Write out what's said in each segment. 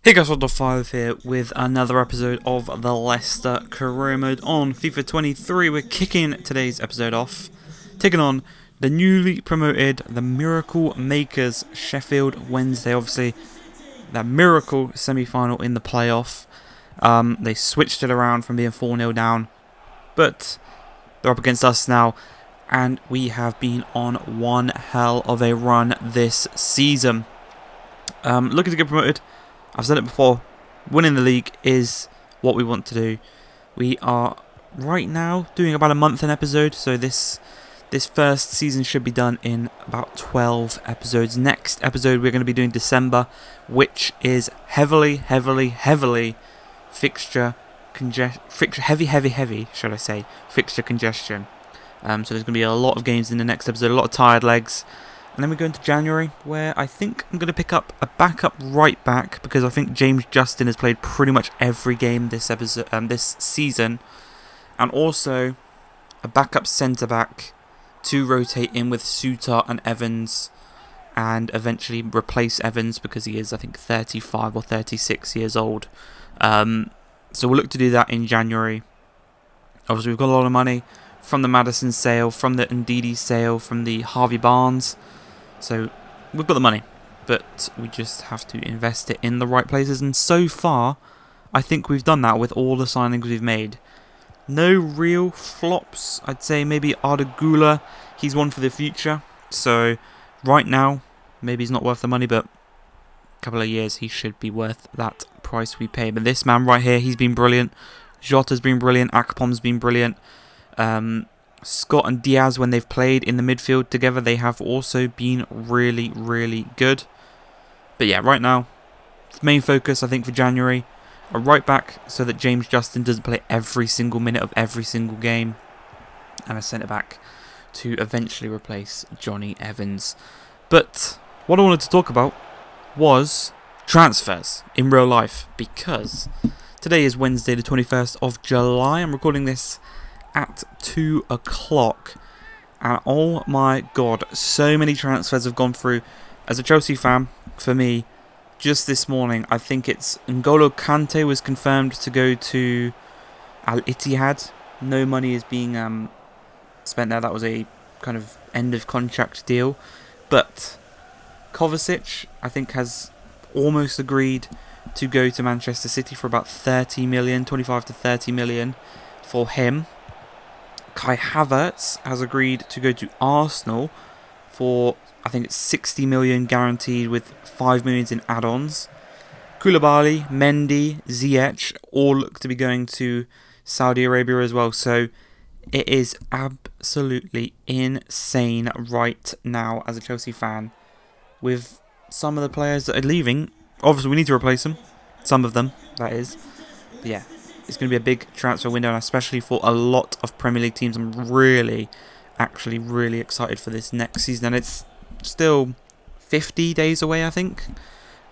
Hey guys, Five here with another episode of the Leicester career mode on FIFA 23. We're kicking today's episode off, taking on the newly promoted, the Miracle Makers, Sheffield Wednesday. Obviously, that miracle semi-final in the playoff. They switched it around from being 4-0 down, but they're up against us now, and we have been on one hell of a run this season. Looking to get promoted. I've said it before, winning the league is what we want to do. We are right now doing about a month an episode, so this first season should be done in about 12 episodes. Next episode we're going to be doing December, which is heavily fixture heavy, should I say, fixture congestion. So there's going to be a lot of games in the next episode, a lot of tired legs. And then we go into January, where I think I'm going to pick up a backup right back, because I think James Justin has played pretty much every game this season, and also a backup centre back to rotate in with Suter and Evans, and eventually replace Evans because he is, I think, 35 or 36 years old. So we'll look to do that in January. Obviously, we've got a lot of money from the Madison sale, from the Ndidi sale, from the Harvey Barnes. So we've got the money, but we just have to invest it in the right places. And so far, I think we've done that with all the signings we've made. No real flops. I'd say maybe Ardagula, he's one for the future. So right now, maybe he's not worth the money, but a couple of years he should be worth that price we pay. But this man right here, he's been brilliant. Jota's been brilliant. Akpom's been brilliant. Scott and Diaz, when they've played in the midfield together, they have also been really good. But yeah, right now, main focus, I think, for January, a right back so that James Justin doesn't play every single minute of every single game, and a centre back to eventually replace Johnny Evans. But what I wanted to talk about was transfers in real life, because today is Wednesday the 21st of July. I'm recording this at 2 o'clock, and oh my god, so many transfers have gone through. As a Chelsea fan, for me, just this morning, I think it's N'Golo Kante was confirmed to go to Al Ittihad. No money is being spent there. That was a kind of end of contract deal. But Kovacic, I think, has almost agreed to go to Manchester City for about 30 million, 25 to 30 million for him. Kai Havertz has agreed to go to Arsenal for, I think it's 60 million guaranteed with 5 million in add-ons. Koulibaly, Mendy, Ziyech all look to be going to Saudi Arabia as well. So it is absolutely insane right now as a Chelsea fan with some of the players that are leaving. Obviously, we need to replace them. Some of them, that is. But yeah, it's going to be a big transfer window, and especially for a lot of Premier League teams. I'm really excited for this next season, and it's still 50 days away, I think.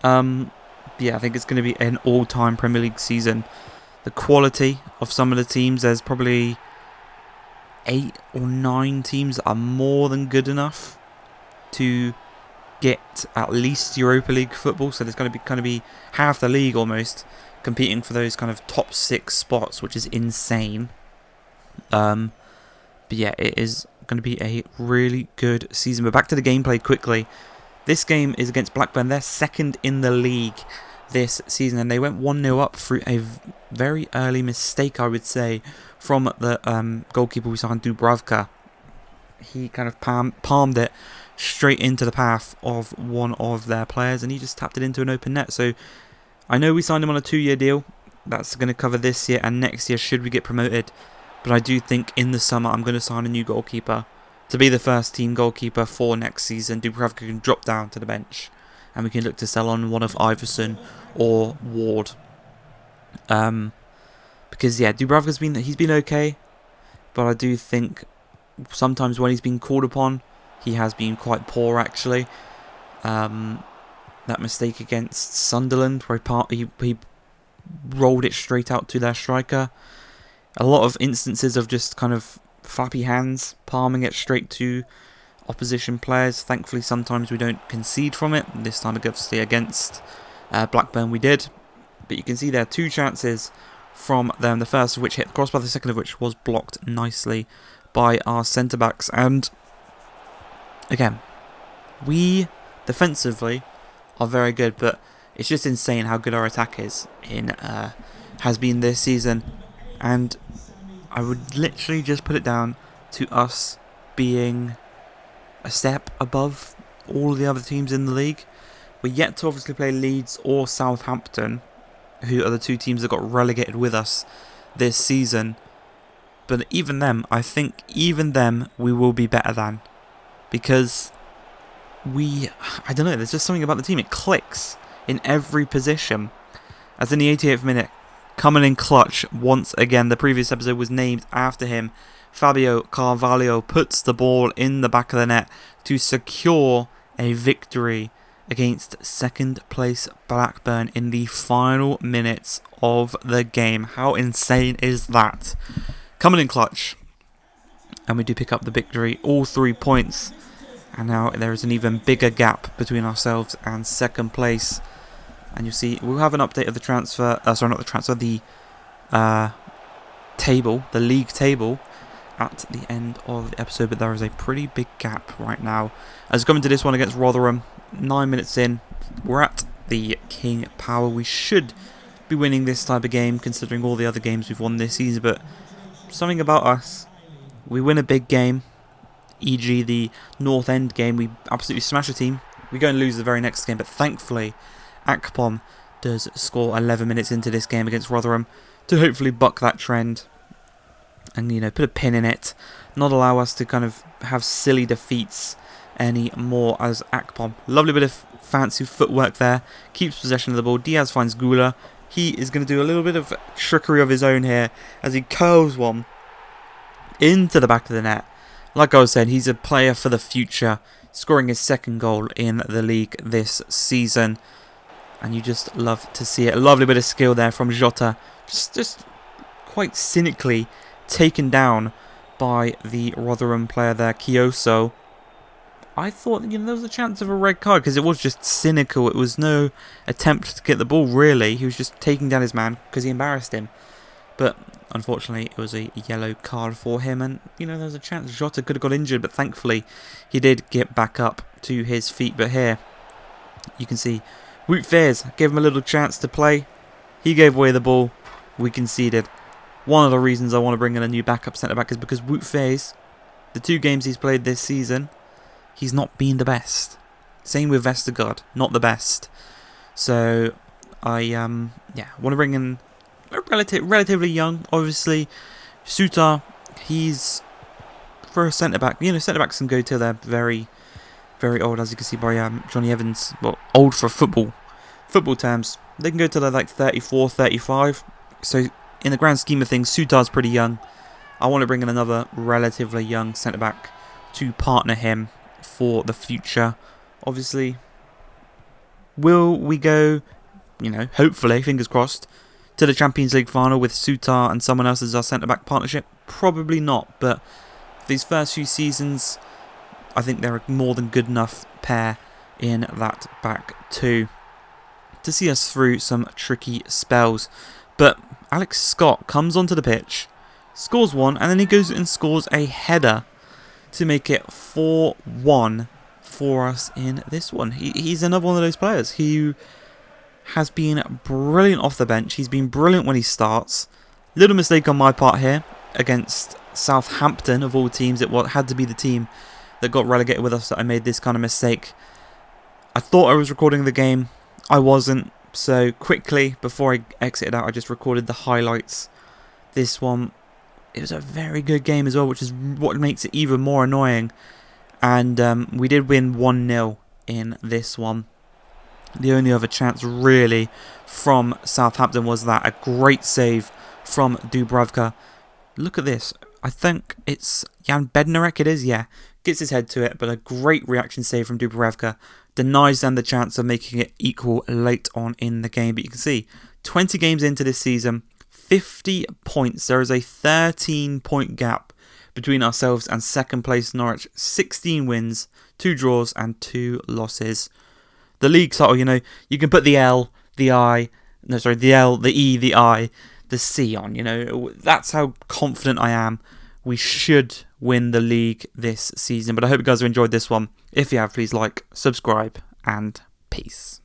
Yeah, I think it's going to be an all-time Premier League season. The quality of some of the teams, there's probably 8 or 9 teams that are more than good enough to get at least Europa League football. So there's going to be half the league almost competing for those kind of top 6 spots, which is insane. But yeah, it is going to be a really good season. But back to the gameplay quickly. This game is against Blackburn. They're second in the league this season, and they went 1-0 up through a very early mistake, I would say, from the goalkeeper we signed, Dubravka. He kind of palmed it straight into the path of one of their players, and he just tapped it into an open net. So I know we signed him on a 2-year deal. That's going to cover this year and next year should we get promoted. But I do think in the summer I'm going to sign a new goalkeeper to be the first team goalkeeper for next season. Dubravka can drop down to the bench, and we can look to sell on one of Iverson or Ward. Because yeah, Dubravka's been okay, but I do think sometimes when he's been called upon, he has been quite poor actually. That mistake against Sunderland where he rolled it straight out to their striker. A lot of instances of just kind of flappy hands, palming it straight to opposition players. Thankfully, sometimes we don't concede from it. This time, obviously, against Blackburn we did. But you can see there 2 chances from them, the first of which hit the crossbar, the second of which was blocked nicely by our centre-backs. And again, we defensively are very good, but it's just insane how good our attack has been this season. And I would literally just put it down to us being a step above all the other teams in the league. We're yet to obviously play Leeds or Southampton, who are the 2 teams that got relegated with us this season. But even them, I think even them we will be better than. Because I don't know, there's just something about the team. It clicks in every position. As in the 88th minute, coming in clutch once again. The previous episode was named after him. Fabio Carvalho puts the ball in the back of the net to secure a victory against second place Blackburn in the final minutes of the game. How insane is that? Coming in clutch. And we do pick up the victory, all 3 points. And now there is an even bigger gap between ourselves and second place. And you'll see, we'll have an update of the transfer, the table, the league table, at the end of the episode. But there is a pretty big gap right now. As coming to this one against Rotherham, 9 minutes in, we're at the King Power. We should be winning this type of game, considering all the other games we've won this season. But something about us, we win a big game, e.g. the North End game, we absolutely smash a team. We go and lose the very next game, but thankfully Akpom does score 11 minutes into this game against Rotherham to hopefully buck that trend and, you know, put a pin in it, not allow us to kind of have silly defeats anymore. As Akpom, lovely bit of fancy footwork there, keeps possession of the ball. Diaz finds Gula. He is going to do a little bit of trickery of his own here as he curls one into the back of the net. Like I was saying, he's a player for the future, scoring his 2nd goal in the league this season. And you just love to see it. A lovely bit of skill there from Jota. Just quite cynically taken down by the Rotherham player there, Kioso. I thought, you know, there was a chance of a red card because it was just cynical. It was no attempt to get the ball, really. He was just taking down his man because he embarrassed him. But unfortunately, it was a yellow card for him. And, you know, there was a chance Jota could have got injured. But thankfully, he did get back up to his feet. But here, you can see Wout Faes gave him a little chance to play. He gave away the ball. We conceded. One of the reasons I want to bring in a new backup centre-back is because Wout Faes, the 2 games he's played this season, he's not been the best. Same with Vestergaard, not the best. So I want to bring in a relatively young, obviously. Sutar, he's for a centre-back. You know, centre-backs can go till they're very, very old, as you can see by Johnny Evans. Well, old for football terms. They can go till they're like 34, 35. So in the grand scheme of things, Sutar's pretty young. I want to bring in another relatively young centre-back to partner him for the future. Obviously, will we go, you know, hopefully, fingers crossed, to the Champions League final with Sutar and someone else as our centre-back partnership? Probably not, but these first few seasons, I think they're a more than good enough pair in that back two to see us through some tricky spells. But Alex Scott comes onto the pitch, scores one, and then he goes and scores a header to make it 4-1 for us in this one. He's another one of those players who has been brilliant off the bench. He's been brilliant when he starts. Little mistake on my part here against Southampton, of all teams. It had to be the team that got relegated with us that I made this kind of mistake. I thought I was recording the game. I wasn't. So quickly, before I exited out, I just recorded the highlights. This one, it was a very good game as well, which is what makes it even more annoying. And we did win 1-0 in this one. The only other chance really from Southampton was that. A great save from Dubravka. Look at this. I think it's Jan Bednarek, it is, yeah. Gets his head to it, but a great reaction save from Dubravka. Denies them the chance of making it equal late on in the game. But you can see, 20 games into this season, 50 points. There is a 13-point gap between ourselves and second place Norwich. 16 wins, 2 draws and 2 losses. The league title, you know, you can put the L, the I No, sorry, the L, the E, the I, the C on. That's how confident I am. We should win the league this season. But I hope you guys have enjoyed this one. If you have, please like, subscribe, and peace.